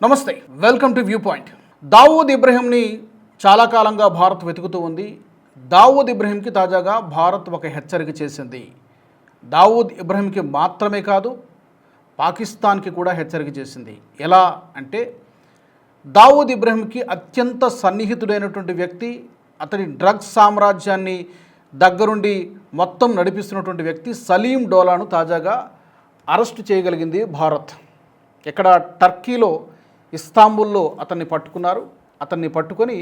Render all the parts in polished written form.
నమస్తే, welcome to view point. Dawood ఇబ్రహీంని చాలా కాలంగా భారత్ వెతుకుతూ ఉంది. దావూద్ ఇబ్రహీంకి తాజాగా భారత్ ఒక హెచ్చరిక చేసింది. దావూద్ ఇబ్రహీంకి మాత్రమే కాదు, పాకిస్తాన్కి కూడా హెచ్చరిక చేసింది. ఎలా అంటే, దావూద్ ఇబ్రహీంకి అత్యంత సన్నిహితుడైనటువంటి వ్యక్తి, అతని డ్రగ్స్ సామ్రాజ్యాన్ని దగ్గరుండి మొత్తం నడిపిస్తున్నటువంటి వ్యక్తి సలీం డోలాను తాజాగా అరెస్టు చేయగలిగింది భారత్. ఇక్కడ టర్కీలో ఇస్తాంబుల్లో అతన్ని పట్టుకున్నారు. అతన్ని పట్టుకొని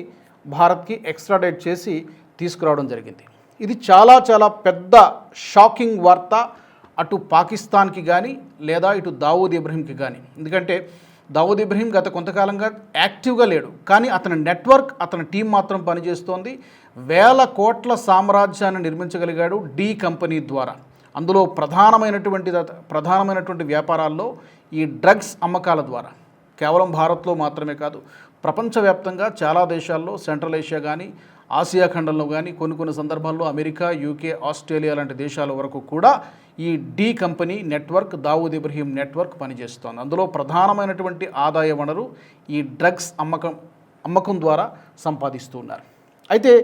భారత్కి ఎక్స్ట్రాడేట్ చేసి తీసుకురావడం జరిగింది. ఇది చాలా పెద్ద షాకింగ్ వార్త అటు పాకిస్తాన్కి కానీ లేదా ఇటు దావూద్ ఇబ్రహీంకి కానీ. ఎందుకంటే దావూద్ ఇబ్రహీం గత కొంతకాలంగా యాక్టివ్గా లేడు, కానీ అతని నెట్వర్క్, అతని టీం మాత్రం పనిచేస్తోంది. వేల కోట్ల సామ్రాజ్యాన్ని నిర్మించగలిగాడు డి కంపెనీ ద్వారా. అందులో ప్రధానమైనటువంటి వ్యాపారాల్లో ఈ డ్రగ్స్ అమ్మకాల ద్వారా కేవలం భారత్లో మాత్రమే కాదు, ప్రపంచవ్యాప్తంగా చాలా దేశాల్లో, సెంట్రల్ ఏషియా కానీ, ఆసియా ఖండంలో కానీ, కొన్ని సందర్భాల్లో అమెరికా, యూకే, ఆస్ట్రేలియా లాంటి దేశాల వరకు కూడా ఈ D company network, Dawood Ibrahim network పనిచేస్తోంది. అందులో ప్రధానమైనటువంటి ఆదాయ వనరు ఈ డ్రగ్స్ అమ్మకం ద్వారా సంపాదిస్తూ ఉన్నారు. అయితే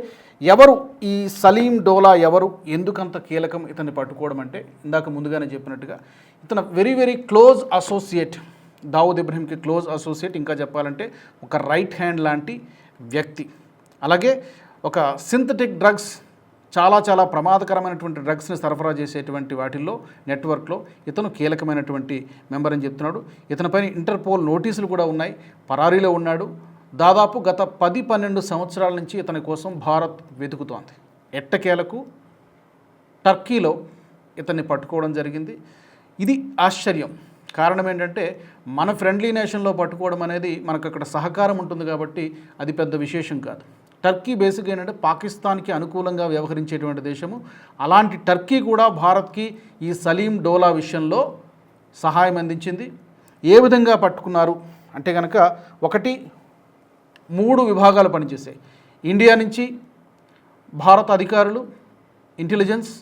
ఎవరు ఈ సలీం డోలా, ఎవరు, ఎందుకంత కీలకం ఇతన్ని పట్టుకోవడం అంటే, ఇందాక ముందుగానే చెప్పినట్టుగా ఇతను వెరీ క్లోజ్ అసోసియేట్, దావూద్ ఇబ్రహీంకి క్లోజ్ అసోసియేట్, ఇంకా చెప్పాలంటే ఒక రైట్ హ్యాండ్ లాంటి వ్యక్తి. అలాగే ఒక సింథటిక్ డ్రగ్స్, చాలా ప్రమాదకరమైనటువంటి డ్రగ్స్ని సరఫరా చేసేటువంటి వాటిల్లో నెట్వర్క్లో ఇతను కీలకమైనటువంటి మెంబర్ అని చెప్తున్నాడు. ఇతనిపైన ఇంటర్పోల్ నోటీసులు కూడా ఉన్నాయి. పరారీలో ఉన్నాడు. దాదాపు గత 10-12 సంవత్సరాల నుంచి ఇతని కోసం భారత్ వెతుకుతోంది. ఎట్టకేలకు టర్కీలో ఇతన్ని పట్టుకోవడం జరిగింది. ఇది ఆశ్చర్యం. కారణం ఏంటంటే, మన ఫ్రెండ్లీ నేషన్లో పట్టుకోవడం అనేది మనకు అక్కడ సహకారం ఉంటుంది కాబట్టి అది పెద్ద విశేషం కాదు. టర్కీ బేసిక్గా ఏంటంటే పాకిస్తాన్కి అనుకూలంగా వ్యవహరించేటువంటి దేశము. అలాంటి టర్కీ కూడా భారత్కి ఈ సలీం డోలా విషయంలో సహాయం అందించింది. ఏ విధంగా పట్టుకున్నారు అంటే కనుక, 3 విభాగాలు పనిచేసాయి. ఇండియా నుంచి భారత అధికారులు, ఇంటెలిజెన్స్,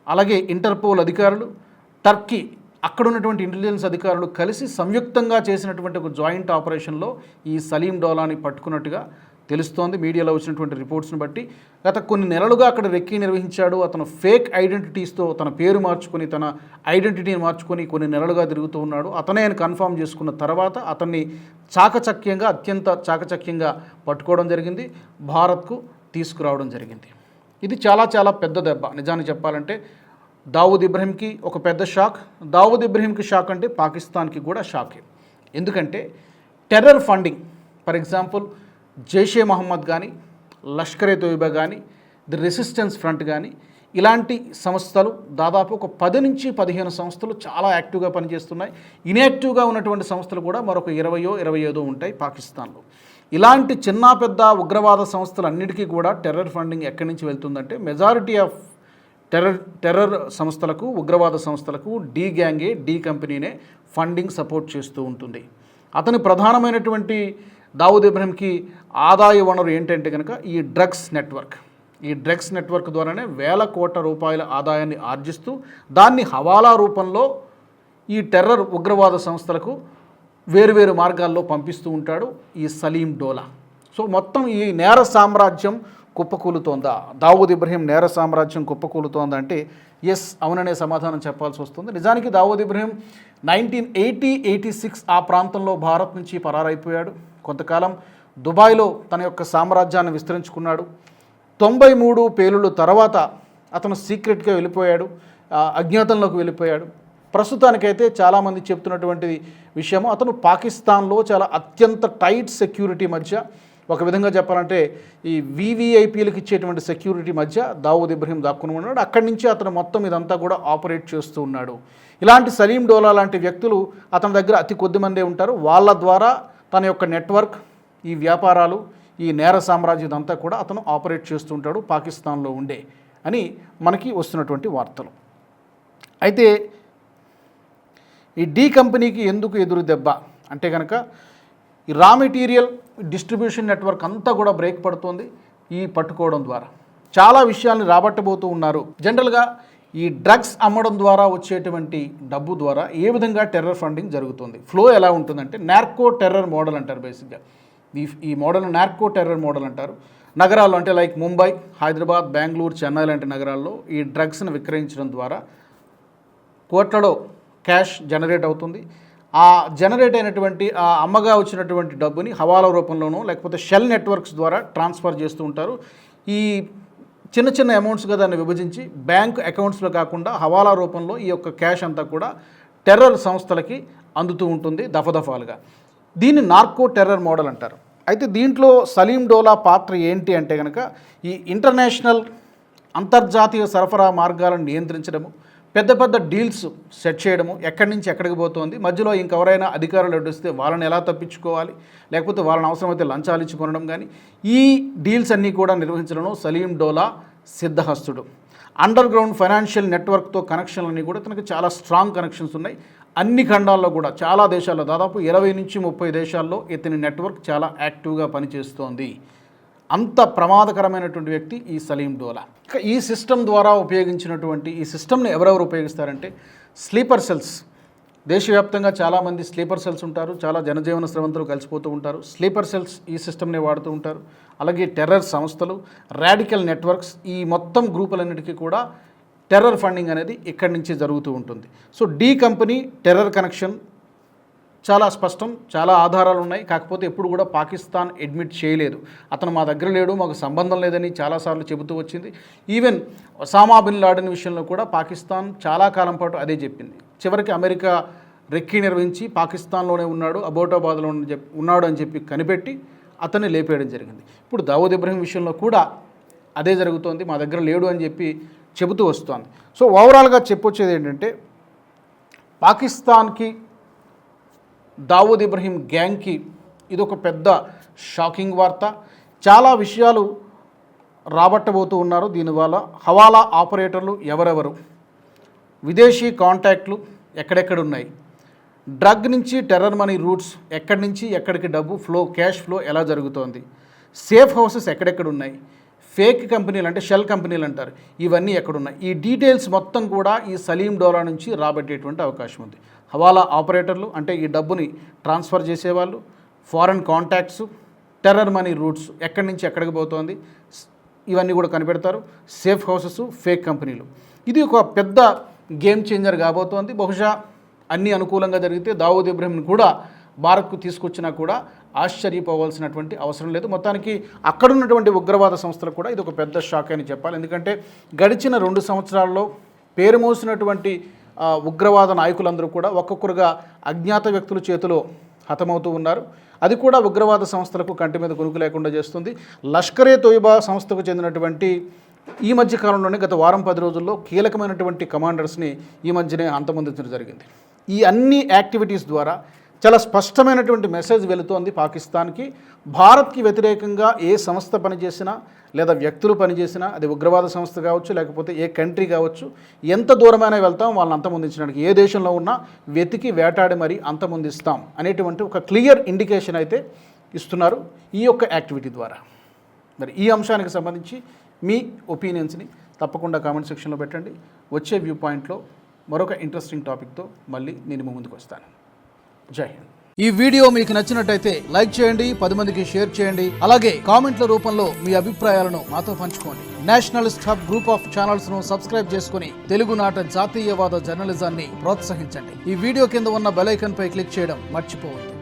అలాగే ఇంటర్పోల్ అధికారులు, టర్కీ అక్కడ ఉన్నటువంటి ఇంటెలిజెన్స్ అధికారులు కలిసి సంయుక్తంగా చేసినటువంటి ఒక జాయింట్ ఆపరేషన్లో ఈ సలీం డోలాని పట్టుకున్నట్టుగా తెలుస్తోంది. మీడియాలో వచ్చినటువంటి రిపోర్ట్స్ని బట్టి గత కొన్ని నెలలుగా అక్కడ రెక్కీ నిర్వహించాడు. అతను ఫేక్ ఐడెంటిటీస్తో తన పేరు మార్చుకొని, తన ఐడెంటిటీని మార్చుకొని కొన్ని నెలలుగా తిరుగుతూ ఉన్నాడు. అతనే ఆయన కన్ఫర్మ్ చేసుకున్న తర్వాత అతన్ని అత్యంత చాకచక్యంగా పట్టుకోవడం జరిగింది, భారత్కు తీసుకురావడం జరిగింది. ఇది చాలా పెద్ద దెబ్బ. నిజానికి చెప్పాలంటే దావూద్ ఇబ్రహీంకి ఒక పెద్ద షాక్. దావూద్ ఇబ్రహీంకి షాక్ అంటే పాకిస్తాన్కి కూడా షాకే. ఎందుకంటే terror funding, for example Jaish-e Mohammed కానీ, లష్కరే తోయిబా కానీ, ది రెసిస్టెన్స్ ఫ్రంట్ కానీ, ఇలాంటి సంస్థలు దాదాపు ఒక 10 నుంచి 15 సంస్థలు చాలా యాక్టివ్గా పనిచేస్తున్నాయి. ఇన్యాక్టివ్గా ఉన్నటువంటి సంస్థలు కూడా మరొక 20-25 ఉంటాయి పాకిస్తాన్లో. ఇలాంటి చిన్న పెద్ద ఉగ్రవాద సంస్థలన్నిటికీ కూడా టెర్రర్ ఫండింగ్ ఎక్కడి నుంచి వెళ్తుందంటే, మెజారిటీ ఆఫ్ టెర్రర్ సంస్థలకు, ఉగ్రవాద సంస్థలకు డి గ్యాంగే, డి కంపెనీనే ఫండింగ్ సపోర్ట్ చేస్తూ ఉంటుంది. అతని ప్రధానమైనటువంటి దావూద్ ఇబ్రహీంకి ఆదాయ వనరు ఏంటంటే కనుక ఈ డ్రగ్స్ నెట్వర్క్. ఈ డ్రగ్స్ నెట్వర్క్ ద్వారానే వేల కోట్ల రూపాయల ఆదాయాన్ని ఆర్జిస్తూ దాన్ని హవాలా రూపంలో ఈ టెర్రర్ ఉగ్రవాద సంస్థలకు వేరు మార్గాల్లో పంపిస్తూ ఉంటాడు ఈ సలీం డోలా. సో మొత్తం ఈ నేర సామ్రాజ్యం కుప్పకూలుతోందా, దావూద్ ఇబ్రహీం నేర సామ్రాజ్యం కుప్పకూలుతోందా అంటే ఎస్, అవుననే సమాధానం చెప్పాల్సి వస్తుంది. నిజానికి దావూద్ ఇబ్రహీం 1980-86 ఆ ప్రాంతంలో భారత్ నుంచి పరారైపోయాడు. కొంతకాలం దుబాయ్లో తన యొక్క సామ్రాజ్యాన్ని విస్తరించుకున్నాడు. 93 పేలుళ్ళ తర్వాత అతను సీక్రెట్గా వెళ్ళిపోయాడు, అజ్ఞాతంలోకి వెళ్ళిపోయాడు. ప్రస్తుతానికైతే చాలామంది చెప్తున్నటువంటి విషయము, అతను పాకిస్తాన్లో చాలా అత్యంత టైట్ సెక్యూరిటీ మధ్య, ఒక విధంగా చెప్పాలంటే ఈ వీవీఐపీలకు ఇచ్చేటువంటి సెక్యూరిటీ మధ్య దావూద్ ఇబ్రహీం దాక్కుని ఉన్నాడు. అక్కడి నుంచి అతను మొత్తం ఇదంతా కూడా ఆపరేట్ చేస్తూ ఉన్నాడు. ఇలాంటి సలీం డోలా లాంటి వ్యక్తులు అతని దగ్గర అతి కొద్ది మందే ఉంటారు. వాళ్ళ ద్వారా తన యొక్క నెట్వర్క్, ఈ వ్యాపారాలు, ఈ నేర సామ్రాజ్యం ఇదంతా కూడా అతను ఆపరేట్ చేస్తూ ఉంటాడు పాకిస్తాన్లో ఉండే అని మనకి వస్తున్నటువంటి వార్తలు. అయితే ఈ డి కంపెనీకి ఎందుకు ఎదురు దెబ్బ అంటే కనుక, ఈ రా మెటీరియల్ డిస్ట్రిబ్యూషన్ నెట్వర్క్ అంతా కూడా బ్రేక్ పడుతోంది ఈ పట్టుకోవడం ద్వారా. చాలా విషయాల్ని రాబట్టబోతూ ఉన్నారు. జనరల్గా ఈ డ్రగ్స్ అమ్మడం ద్వారా వచ్చేటువంటి డబ్బు ద్వారా ఏ విధంగా టెర్రర్ ఫండింగ్ జరుగుతుంది, ఫ్లో ఎలా ఉంటుందంటే నార్కో టెర్రర్ మోడల్ అంటారు. బేసిక్గా ఈ మోడల్ నార్కో టెర్రర్ మోడల్ అంటారు. నగరాల్లో అంటే లైక్ ముంబై, హైదరాబాద్, బెంగళూరు, చెన్నై లాంటి నగరాల్లో ఈ డ్రగ్స్ను విక్రయించడం ద్వారా కోట్లలో క్యాష్ జనరేట్ అవుతుంది. ఆ జనరేట్ అయినటువంటి ఆ అమ్మగా వచ్చినటువంటి డబ్బుని హవాలా రూపంలోనో లేకపోతే షెల్ నెట్వర్క్స్ ద్వారా ట్రాన్స్ఫర్ చేస్తూ ఉంటారు. ఈ చిన్న చిన్న అమౌంట్స్గా దాన్ని విభజించి బ్యాంక్ అకౌంట్స్లో కాకుండా హవాలా రూపంలో ఈ యొక్క క్యాష్ అంతా కూడా టెర్రర్ సంస్థలకి అందుతూ ఉంటుంది దఫదఫాలుగా. దీన్ని నార్కో టెర్రర్ మోడల్ అంటారు. అయితే దీంట్లో సలీం డోలా పాత్ర ఏంటి అంటే కనుక ఈ ఇంటర్నేషనల్ అంతర్జాతీయ సరఫరా మార్గాలను నియంత్రించడము, పెద్ద పెద్ద డీల్స్ సెట్ చేయడము, ఎక్కడి నుంచి ఎక్కడికి పోతుంది, మధ్యలో ఇంకెవరైనా అధికారులు అడ్డొస్తే వాళ్ళని ఎలా తప్పించుకోవాలి, లేకపోతే వాళ్ళని అవసరమైతే లంచాలు ఇచ్చి కొనడం, కానీ ఈ డీల్స్ అన్నీ కూడా నిర్వహించడంలో సలీం డోలా సిద్ధహస్తుడు. అండర్ గ్రౌండ్ ఫైనాన్షియల్ నెట్వర్క్తో కనెక్షన్లన్నీ కూడా తనకు చాలా స్ట్రాంగ్ కనెక్షన్స్ ఉన్నాయి. అన్ని ఖండాల్లో కూడా చాలా దేశాల్లో దాదాపు 20 నుంచి 30 దేశాల్లో ఇతని నెట్వర్క్ చాలా యాక్టివ్గా పనిచేస్తోంది. అంత ప్రమాదకరమైనటువంటి వ్యక్తి ఈ సలీం డోలా. ఇక ఈ సిస్టమ్ ద్వారా ఉపయోగించినటువంటి ఈ సిస్టమ్ని ఎవరెవరు ఉపయోగిస్తారంటే స్లీపర్ సెల్స్. దేశవ్యాప్తంగా చాలామంది స్లీపర్ సెల్స్ ఉంటారు, చాలా జనజీవన స్రవంతులు కలిసిపోతూ ఉంటారు. స్లీపర్ సెల్స్ ఈ సిస్టమ్ని వాడుతూ ఉంటారు. అలాగే టెర్రర్ సంస్థలు, రాడికల్ నెట్వర్క్స్, ఈ మొత్తం గ్రూపులన్నిటికీ కూడా టెర్రర్ ఫండింగ్ అనేది ఇక్కడి నుంచి జరుగుతూ ఉంటుంది. So D company terror connection చాలా స్పష్టం, చాలా ఆధారాలు ఉన్నాయి. కాకపోతే ఎప్పుడు కూడా పాకిస్తాన్ అడ్మిట్ చేయలేదు. అతను మా దగ్గర లేడు, మాకు సంబంధం లేదని చాలాసార్లు చెబుతూ వచ్చింది. ఈవెన్ ఒసామా బిన్ లాడెన్ విషయంలో కూడా పాకిస్తాన్ చాలా కాలం పాటు అదే చెప్పింది. చివరికి అమెరికా రెక్కీ నిర్వహించి పాకిస్తాన్లోనే ఉన్నాడు, అబోటాబాద్లో ఉన్నాడు అని చెప్పి కనిపెట్టి అతన్ని లేపేయడం జరిగింది. ఇప్పుడు దావూద్ ఇబ్రహీం విషయంలో కూడా అదే జరుగుతోంది, మా దగ్గర లేడు అని చెప్పి చెబుతూ వస్తోంది. సో ఓవరాల్గా చెప్పొచ్చేది ఏంటంటే పాకిస్తాన్కి, దావూద్ ఇబ్రహీం గ్యాంగ్కి ఇదొక పెద్ద షాకింగ్ వార్త. చాలా విషయాలు రాబట్టబోతూ ఉన్నారు దీనివల్ల. హవాలా ఆపరేటర్లు ఎవరెవరు, విదేశీ కాంటాక్ట్లు ఎక్కడెక్కడున్నాయి, డ్రగ్ నుంచి టెర్రర్ మనీ రూట్స్ ఎక్కడి నుంచి ఎక్కడికి డబ్బు ఫ్లో, క్యాష్ ఫ్లో ఎలా జరుగుతోంది, సేఫ్ హౌసెస్ ఎక్కడెక్కడున్నాయి, ఫేక్ కంపెనీలు అంటే షెల్ కంపెనీలు అంటారు, ఇవన్నీ ఎక్కడున్నాయి, ఈ డీటెయిల్స్ మొత్తం కూడా ఈ సలీం డోలా నుంచి రాబట్టేటువంటి అవకాశం ఉంది. హవాలా ఆపరేటర్లు అంటే ఈ డబ్బుని ట్రాన్స్ఫర్ చేసేవాళ్ళు, foreign contacts, terror money roots ఎక్కడి నుంచి ఎక్కడికి పోతోంది, ఇవన్నీ కూడా కనిపెడతారు. సేఫ్ హౌసెస్, ఫేక్ కంపెనీలు, ఇది ఒక పెద్ద గేమ్ చేంజర్ కాబోతోంది. బహుశా అన్నీ అనుకూలంగా జరిగితే దావూద్ ఇబ్రహీంని కూడా భారత్కు తీసుకొచ్చినా కూడా ఆశ్చర్యపోవాల్సినటువంటి అవసరం లేదు. మొత్తానికి అక్కడున్నటువంటి ఉగ్రవాద సంస్థలకు కూడా ఇది ఒక పెద్ద షాక్ అని చెప్పాలి. ఎందుకంటే గడిచిన 2 సంవత్సరాల్లో పేరు మోసినటువంటి ఉగ్రవాద నాయకులందరూ కూడా ఒక్కొక్కరుగా అజ్ఞాత వ్యక్తుల చేతిలో హతమవుతూ ఉన్నారు. అది కూడా ఉగ్రవాద సంస్థలకు కంటి మీద కొనుక్కు లేకుండా చేస్తుంది. లష్కరే తోయిబా సంస్థకు చెందినటువంటి ఈ మధ్య కాలంలోనే గత వారం 10 రోజుల్లో కీలకమైనటువంటి కమాండర్స్ని ఈ మధ్యనే అంతమొందించడం జరిగింది. ఈ అన్ని యాక్టివిటీస్ ద్వారా చాలా స్పష్టమైనటువంటి మెసేజ్ వెళుతోంది పాకిస్తాన్కి. భారత్కి వ్యతిరేకంగా ఏ సంస్థ పనిచేసినా లేదా వ్యక్తులు పనిచేసినా, అది ఉగ్రవాద సంస్థ కావచ్చు లేకపోతే ఏ కంట్రీ కావచ్చు, ఎంత దూరమైనా వెళ్తాం వాళ్ళని అంతమొందించడానికి, ఏ దేశంలో ఉన్నా వెతికి వేటాడి మరీ అంతమొందిస్తాం అనేటువంటి ఒక క్లియర్ ఇండికేషన్ అయితే ఇస్తున్నారు ఈ యొక్క యాక్టివిటీ ద్వారా. మరి ఈ అంశానికి సంబంధించి మీ ఒపీనియన్స్ని తప్పకుండా కామెంట్ సెక్షన్లో పెట్టండి. వచ్చే వ్యూ పాయింట్లో మరొక ఇంట్రెస్టింగ్ టాపిక్తో మళ్ళీ నేను ముందుకు వస్తాను. జై హింద్. ఈ వీడియో మీకు నచ్చినట్టయితే లైక్ చేయండి, 10 మందికి షేర్ చేయండి. అలాగే కామెంట్ల రూపంలో మీ అభిప్రాయాలను మాతో పంచుకోండి. Nationalist hub group of channels ను సబ్స్క్రైబ్ చేసుకుని తెలుగునాట జాతీయవాద జర్నలిజాన్ని ప్రోత్సహించండి. ఈ వీడియో కింద ఉన్న బెల్ ఐకాన్ పై క్లిక్ చేయడం మర్చిపోవద్దు.